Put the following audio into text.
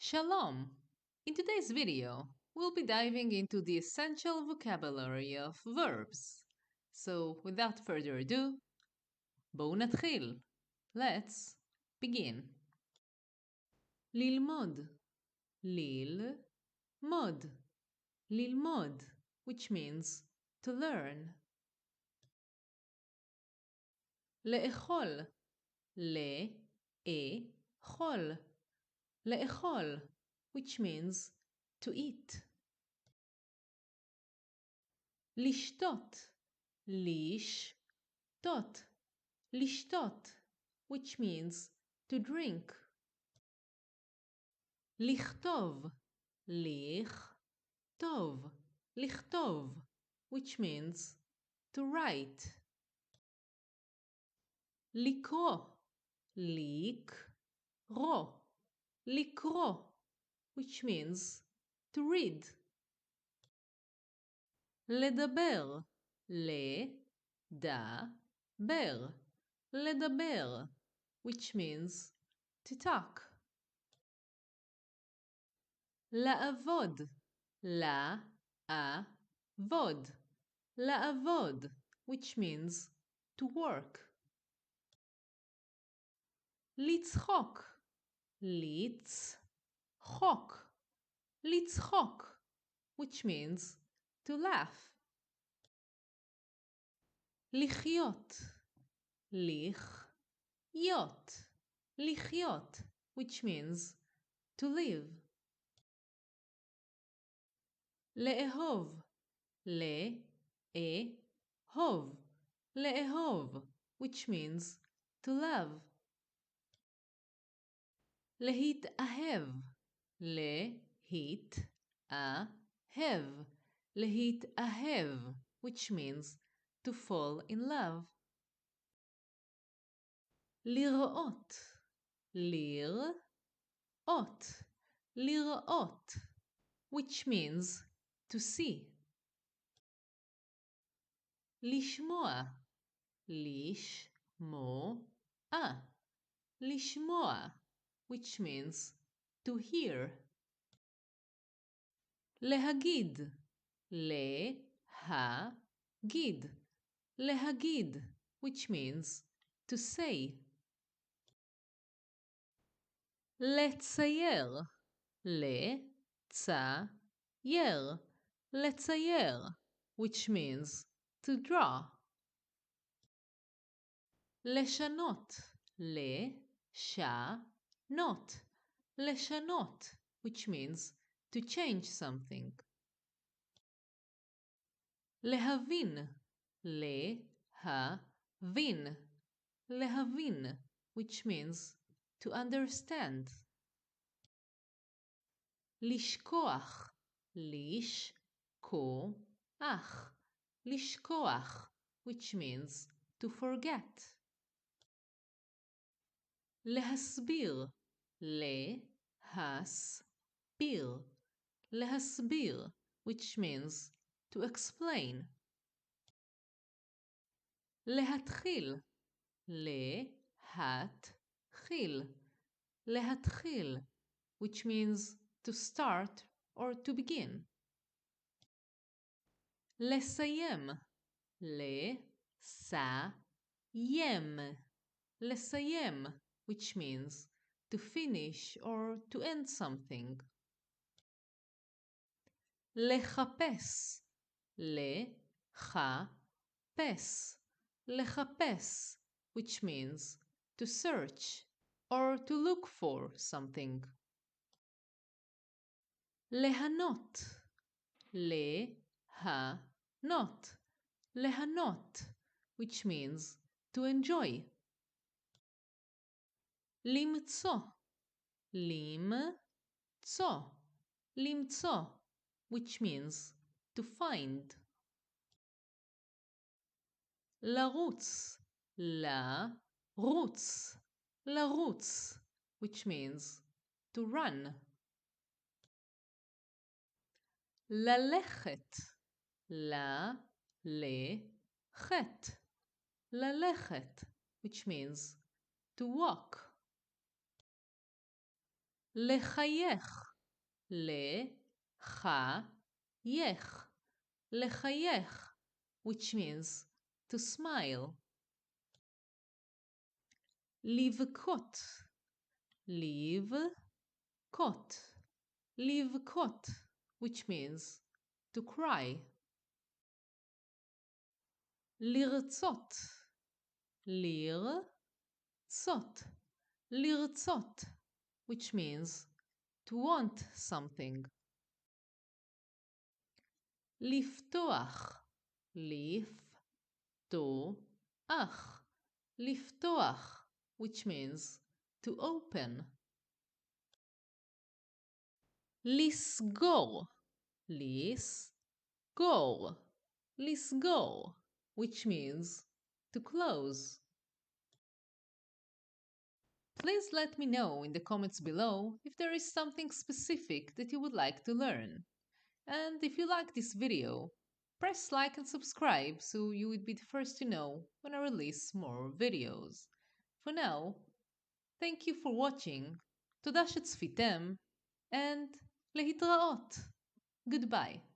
Shalom! In today's video, we'll be diving into the essential vocabulary of verbs. So, without further ado, בואו נתחיל. Let's begin. ללמוד, ללמוד, ללמוד, which means to learn. לאכול, לאכול, לאכול, which means to eat. לשתות, לשתות, לשתות, which means to drink. לכתוב, לכתוב, לכתוב, which means to write. לקרוא, לקרוא, לקרוא, which means to read. לדבר, לדבר, לדבר, which means to talk. לעבוד, לעבוד, לעבוד, which means to work. לצחוק, לצחוק, לצחוק, which means to laugh. לחיות, לחיות, לחיות, which means to live. לאהוב, לאהוב, לאהוב, which means to love. להתאהב, להתאהב, להתאהב, which means to fall in love. לראות, לראות, לראות, which means to see. לשמוע, לשמוע, לשמוע, which means to hear. להגיד, להגיד, להגיד, which means to say. לצייר, לצייר, לצייר, which means to draw. לשנות, לשנות, לשנות, which means to change something. להבין, להבין, להבין, which means to understand. לשכוח, לשכוח, לשכוח, which means to forget. להסביר, להסביר, להסביר, which means to explain. להתחיל, להתחיל, להתחיל, which means to start or to begin. לסיים, לסיים, לסיים, which means to finish or to end something. לחפש, לחפש, לחפש, which means to search or to look for something. ליהנות, ליהנות, ליהנות, which means to enjoy. למצוא, למצוא, למצוא, which means to find. לרוץ, לרוץ, לרוץ, which means to run. ללכת, ללכת, ללכת, which means to walk. לחייך, לחייך, לחייך, which means to smile. לבכות, לבכות, לבכות, which means to cry. לרצות, לרצות, לרצות, which means to want something. לפתוח, לפתוח, לפתוח, which means to open. לסגור, לסגור, לסגור, which means to close. Please let me know in the comments below if there is something specific that you would like to learn. And if you like this video, press like and subscribe so you would be the first to know when I release more videos. For now, thank you for watching, תודה שצפיתם, and להתראות. Goodbye.